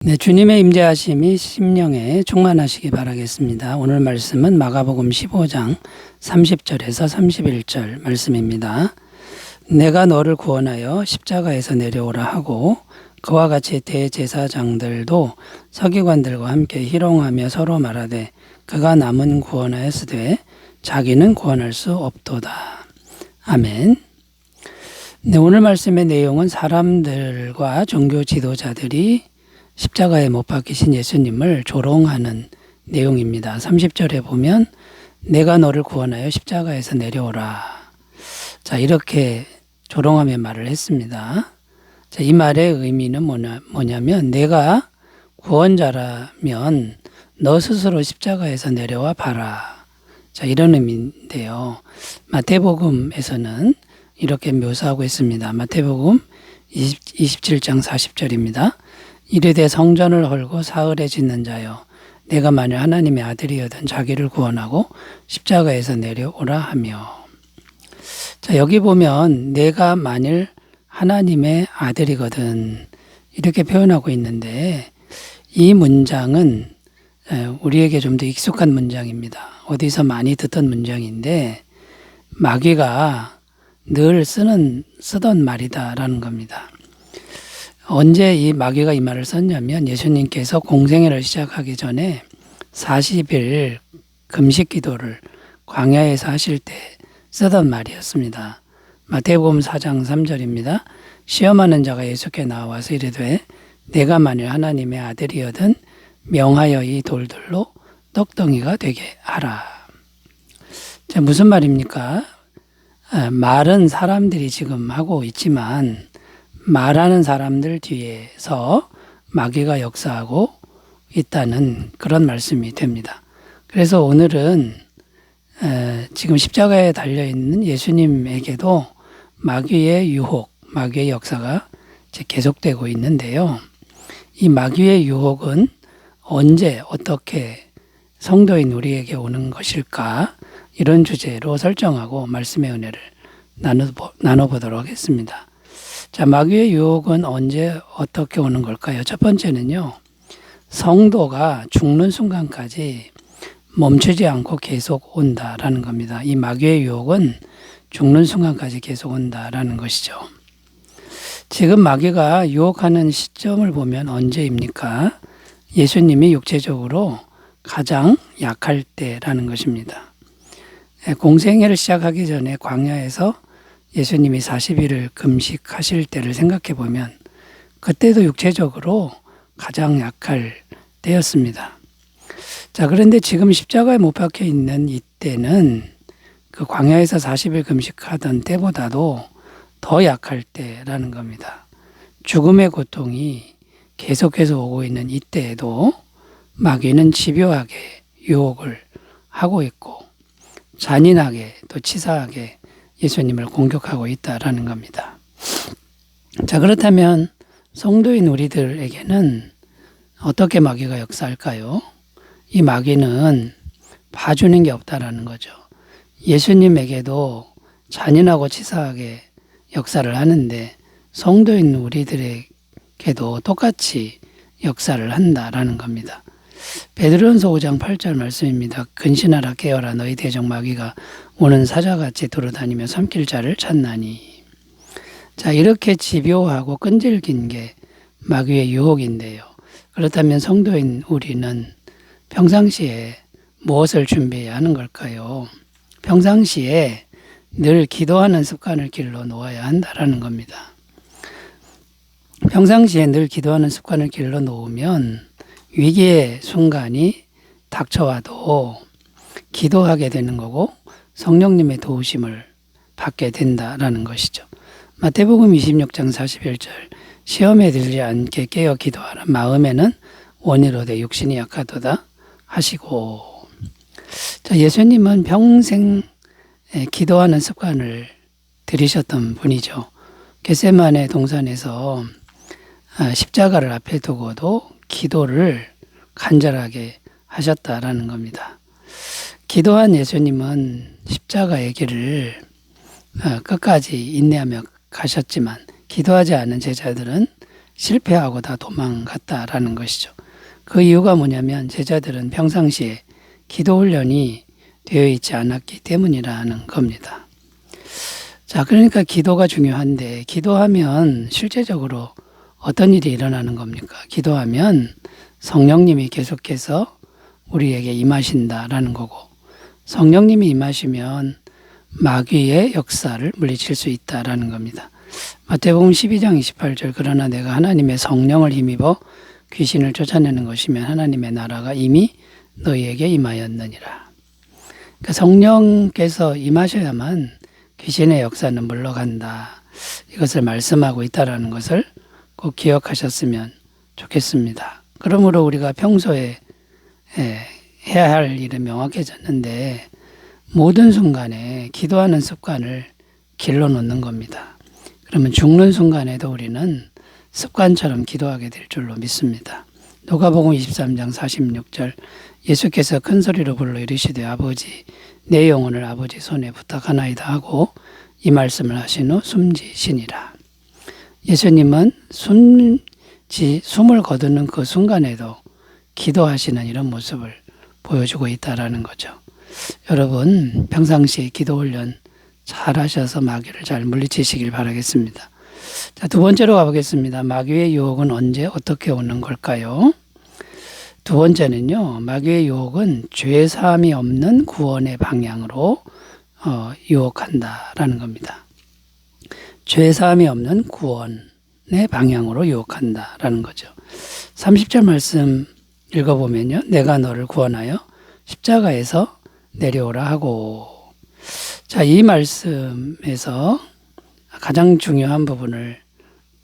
네, 주님의 임재하심이 심령에 충만하시기 바라겠습니다. 오늘 말씀은 마가복음 15장 30절에서 31절 말씀입니다. 내가 너를 구원하여 십자가에서 내려오라 하고 그와 같이 대제사장들도 서기관들과 함께 희롱하며 서로 말하되 그가 남은 구원하였으되 자기는 구원할 수 없도다. 아멘. 네, 오늘 말씀의 내용은 사람들과 종교 지도자들이 십자가에 못 박히신 예수님을 조롱하는 내용입니다. 30절에 보면 내가 너를 구원하여 십자가에서 내려오라. 자, 이렇게 조롱하며 말을 했습니다. 자, 이 말의 의미는 뭐냐면 내가 구원자라면 너 스스로 십자가에서 내려와 봐라. 자, 이런 의미인데요. 마태복음에서는 이렇게 묘사하고 있습니다. 마태복음 27장 40절입니다. 이르되 성전을 헐고 사흘에 짓는 자여 내가 만일 하나님의 아들이여든 자기를 구원하고 십자가에서 내려오라 하며. 자, 여기 보면 내가 만일 하나님의 아들이거든 이렇게 표현하고 있는데 이 문장은 우리에게 좀 더 익숙한 문장입니다. 어디서 많이 듣던 문장인데 마귀가 늘 쓰던 말이다라는 겁니다. 언제 이 마귀가 이 말을 썼냐면 예수님께서 공생애를 시작하기 전에 40일 금식 기도를 광야에서 하실 때 쓰던 말이었습니다. 마태복음 4장 3절입니다. 시험하는 자가 예수께 나와서 이르되 내가 만일 하나님의 아들이여든 명하여 이 돌들로 떡덩이가 되게 하라. 자, 무슨 말입니까? 말은 사람들이 지금 하고 있지만 말하는 사람들 뒤에서 마귀가 역사하고 있다는 그런 말씀이 됩니다. 그래서 오늘은 지금 십자가에 달려있는 예수님에게도 마귀의 유혹, 마귀의 역사가 계속되고 있는데요. 이 마귀의 유혹은 언제 어떻게 성도인 우리에게 오는 것일까? 이런 주제로 설정하고 말씀의 은혜를 나눠보도록 하겠습니다. 자, 마귀의 유혹은 언제 어떻게 오는 걸까요? 첫 번째는요, 성도가 죽는 순간까지 멈추지 않고 계속 온다라는 겁니다. 이 마귀의 유혹은 죽는 순간까지 계속 온다라는 것이죠. 지금 마귀가 유혹하는 시점을 보면 언제입니까? 예수님이 육체적으로 가장 약할 때라는 것입니다. 공생애를 시작하기 전에 광야에서 예수님이 40일을 금식하실 때를 생각해 보면 그때도 육체적으로 가장 약할 때였습니다. 자, 그런데 지금 십자가에 못 박혀 있는 이때는 그 광야에서 40일 금식하던 때보다도 더 약할 때라는 겁니다. 죽음의 고통이 계속해서 오고 있는 이때에도 마귀는 집요하게 유혹을 하고 있고 잔인하게 또 치사하게 예수님을 공격하고 있다라는 겁니다. 자, 그렇다면 성도인 우리들에게는 어떻게 마귀가 역사할까요? 이 마귀는 봐주는 게 없다라는 거죠. 예수님에게도 잔인하고 치사하게 역사를 하는데 성도인 우리들에게도 똑같이 역사를 한다라는 겁니다. 베드로전서 5장 8절 말씀입니다. 근신하라 깨어라 너희 대적 마귀가 오는 사자같이 돌아다니며 삼킬 자를 찾나니. 자, 이렇게 집요하고 끈질긴 게 마귀의 유혹인데요. 그렇다면 성도인 우리는 평상시에 무엇을 준비해야 하는 걸까요? 평상시에 늘 기도하는 습관을 길러 놓아야 한다라는 겁니다. 평상시에 늘 기도하는 습관을 길러 놓으면 위기의 순간이 닥쳐와도 기도하게 되는 거고 성령님의 도우심을 받게 된다라는 것이죠. 마태복음 26장 41절 시험에 들지 않게 깨어 기도하라 마음에는 원이로되 육신이 약하도다 하시고. 자, 예수님은 평생 기도하는 습관을 들이셨던 분이죠. 겟세마네 동산에서 십자가를 앞에 두고도 기도를 간절하게 하셨다라는 겁니다. 기도한 예수님은 십자가의 길을 끝까지 인내하며 가셨지만 기도하지 않은 제자들은 실패하고 다 도망갔다라는 것이죠. 그 이유가 뭐냐면 제자들은 평상시에 기도 훈련이 되어 있지 않았기 때문이라는 겁니다. 자, 그러니까 기도가 중요한데 기도하면 실제적으로 어떤 일이 일어나는 겁니까? 기도하면 성령님이 계속해서 우리에게 임하신다라는 거고, 성령님이 임하시면 마귀의 역사를 물리칠 수 있다라는 겁니다. 마태복음 12장 28절 그러나 내가 하나님의 성령을 힘입어 귀신을 쫓아내는 것이면 하나님의 나라가 이미 너희에게 임하였느니라. 그러니까 성령께서 임하셔야만 귀신의 역사는 물러간다. 이것을 말씀하고 있다라는 것을 꼭 기억하셨으면 좋겠습니다. 그러므로 우리가 평소에 해야 할 일은 명확해졌는데 모든 순간에 기도하는 습관을 길러놓는 겁니다. 그러면 죽는 순간에도 우리는 습관처럼 기도하게 될 줄로 믿습니다. 누가복음 23장 46절 예수께서 큰 소리로 불러 이르시되 아버지 내 영혼을 아버지 손에 부탁하나이다 하고 이 말씀을 하신 후 숨지시니라. 예수님은 숨을 거두는 그 순간에도 기도하시는 이런 모습을 보여주고 있다라는 거죠. 여러분 평상시에 기도 훈련 잘 하셔서 마귀를 잘 물리치시길 바라겠습니다. 자, 두 번째로 가보겠습니다. 마귀의 유혹은 언제 어떻게 오는 걸까요? 두 번째는요. 마귀의 유혹은 죄사함이 없는 구원의 방향으로 유혹한다라는 겁니다. 죄사함이 없는 구원의 방향으로 유혹한다라는 거죠. 30절 말씀 읽어보면요. 내가 너를 구원하여 십자가에서 내려오라 하고. 자, 이 말씀에서 가장 중요한 부분을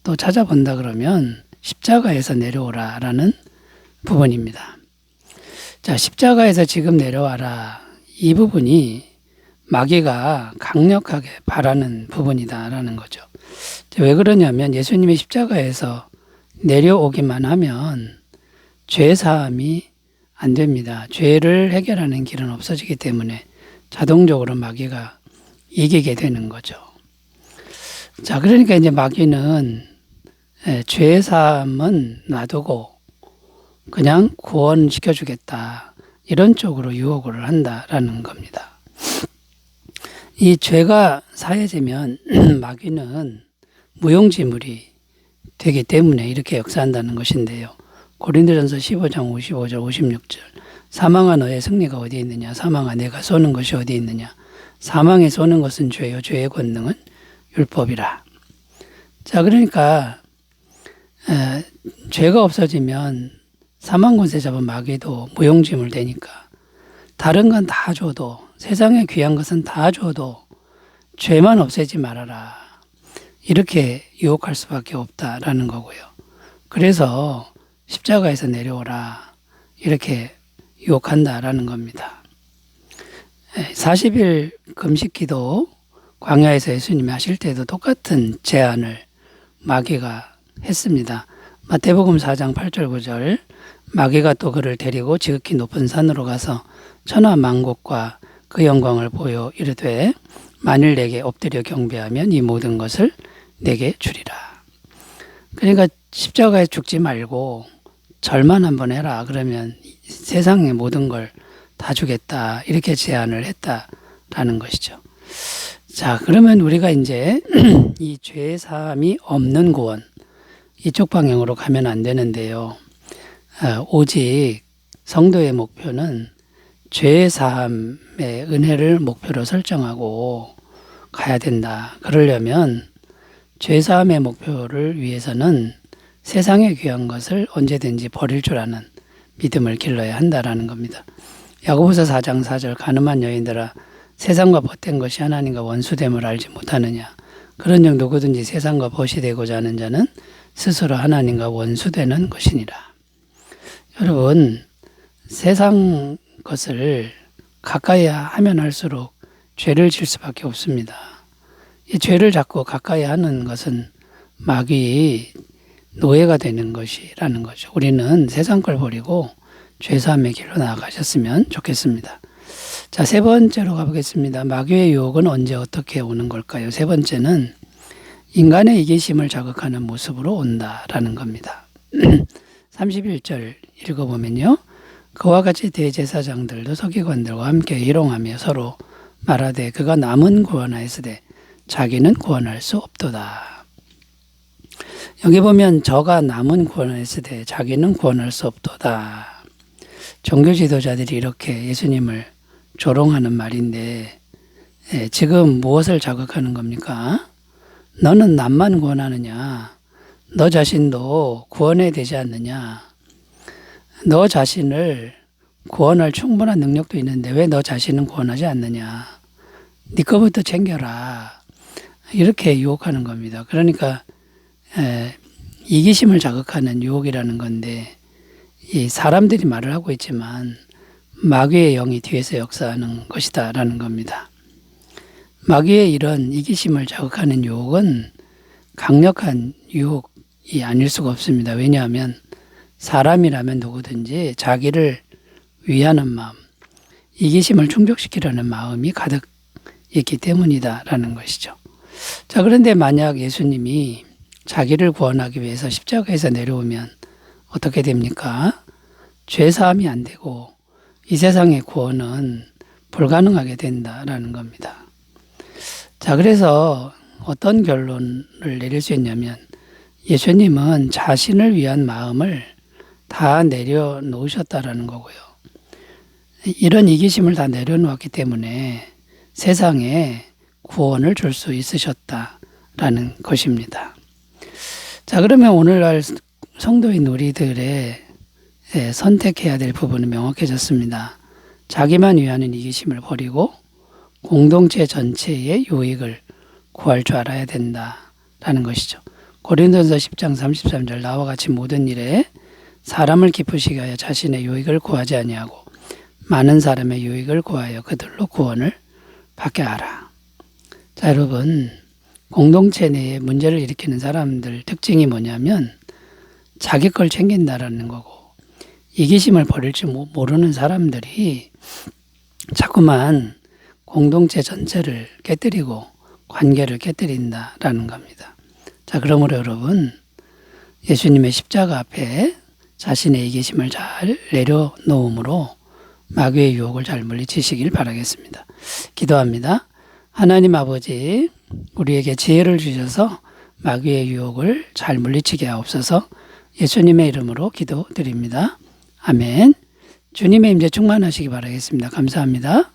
또 찾아본다 그러면 십자가에서 내려오라라는 부분입니다. 자, 십자가에서 지금 내려와라. 이 부분이 마귀가 강력하게 바라는 부분이다라는 거죠. 왜 그러냐면 예수님이 십자가에서 내려오기만 하면 죄 사함이 안 됩니다. 죄를 해결하는 길은 없어지기 때문에 자동적으로 마귀가 이기게 되는 거죠. 자, 그러니까 이제 마귀는 죄 사함은 놔두고 그냥 구원시켜 주겠다. 이런 쪽으로 유혹을 한다라는 겁니다. 이 죄가 사해지면 마귀는 무용지물이 되기 때문에 이렇게 역사한다는 것인데요. 고린도전서 15장 55절 56절 사망아 너의 승리가 어디 있느냐 사망아 내가 쏘는 것이 어디 있느냐 사망에 쏘는 것은 죄요 죄의 권능은 율법이라. 자, 그러니까 죄가 없어지면 사망 권세 잡은 마귀도 무용지물 되니까 다른 건 다 줘도 세상에 귀한 것은 다 줘도 죄만 없애지 말아라. 이렇게 유혹할 수밖에 없다라는 거고요. 그래서 십자가에서 내려오라. 이렇게 유혹한다라는 겁니다. 40일 금식기도 광야에서 예수님이 하실 때도 똑같은 제안을 마귀가 했습니다. 마태복음 4장 8절 9절 마귀가 또 그를 데리고 지극히 높은 산으로 가서 천하 만국과 그 영광을 보여 이르되 만일 내게 엎드려 경배하면 이 모든 것을 내게 주리라. 그러니까 십자가에 죽지 말고 절만 한번 해라. 그러면 세상의 모든 걸 다 주겠다. 이렇게 제안을 했다라는 것이죠. 자, 그러면 우리가 이제 이 죄 사함이 없는 구원 이쪽 방향으로 가면 안 되는데요. 오직 성도의 목표는 죄 사함의 은혜를 목표로 설정하고 가야 된다. 그러려면 죄 사함의 목표를 위해서는 세상에 귀한 것을 언제든지 버릴 줄 아는 믿음을 길러야 한다라는 겁니다. 야고보서 4장 4절 가늠한 여인들아 세상과 벗된 것이 하나님과 원수됨을 알지 못하느냐. 그런즉 누구든지 세상과 벗이 되고자 하는 자는 스스로 하나님과 원수되는 것이니라. 여러분 세상 것을 가까이 하면 할수록 죄를 질 수밖에 없습니다. 이 죄를 자꾸 가까이 하는 것은 마귀의 노예가 되는 것이라는 거죠. 우리는 세상 걸 버리고 죄사함의 길로 나아가셨으면 좋겠습니다. 자, 세 번째로 가보겠습니다. 마귀의 유혹은 언제 어떻게 오는 걸까요? 세 번째는 인간의 이기심을 자극하는 모습으로 온다라는 겁니다. 31절 읽어보면요. 그와 같이 대제사장들도 서기관들과 함께 희롱하며 서로 말하되 그가 남은 구원하였으되 자기는 구원할 수 없도다. 여기 보면 저가 남은 구원하였으되 자기는 구원할 수 없도다. 종교 지도자들이 이렇게 예수님을 조롱하는 말인데 지금 무엇을 자극하는 겁니까? 너는 남만 구원하느냐? 너 자신도 구원해야 되지 않느냐? 너 자신을 구원할 충분한 능력도 있는데 왜 너 자신은 구원하지 않느냐? 네 거부터 챙겨라. 이렇게 유혹하는 겁니다. 그러니까 이기심을 자극하는 유혹이라는 건데 이 사람들이 말을 하고 있지만 마귀의 영이 뒤에서 역사하는 것이다라는 겁니다. 마귀의 이런 이기심을 자극하는 유혹은 강력한 유혹이 아닐 수가 없습니다. 왜냐하면 사람이라면 누구든지 자기를 위하는 마음, 이기심을 충족시키려는 마음이 가득 있기 때문이다라는 것이죠. 자, 그런데 만약 예수님이 자기를 구원하기 위해서 십자가에서 내려오면 어떻게 됩니까? 죄 사함이 안 되고 이 세상의 구원은 불가능하게 된다라는 겁니다. 자, 그래서 어떤 결론을 내릴 수 있냐면 예수님은 자신을 위한 마음을 다 내려놓으셨다라는 거고요. 이런 이기심을 다 내려놓았기 때문에 세상에 구원을 줄 수 있으셨다라는 것입니다. 자, 그러면 오늘날 성도인 우리들의 선택해야 될 부분은 명확해졌습니다. 자기만 위하는 이기심을 버리고 공동체 전체의 유익을 구할 줄 알아야 된다라는 것이죠. 고린도전서 10장 33절 나와 같이 모든 일에 사람을 기쁘시게 하여 자신의 유익을 구하지 아니하고 많은 사람의 유익을 구하여 그들로 구원을 받게 하라. 자, 여러분, 공동체 내에 문제를 일으키는 사람들 특징이 뭐냐면 자기 걸 챙긴다라는 거고 이기심을 버릴 줄 모르는 사람들이 자꾸만 공동체 전체를 깨뜨리고 관계를 깨뜨린다라는 겁니다. 자, 그러므로 여러분 예수님의 십자가 앞에 자신의 이기심을 잘 내려놓음으로 마귀의 유혹을 잘 물리치시길 바라겠습니다. 기도합니다. 하나님 아버지, 우리에게 지혜를 주셔서 마귀의 유혹을 잘 물리치게 하옵소서. 예수님의 이름으로 기도드립니다. 아멘. 주님의 임재 충만하시기 바라겠습니다. 감사합니다.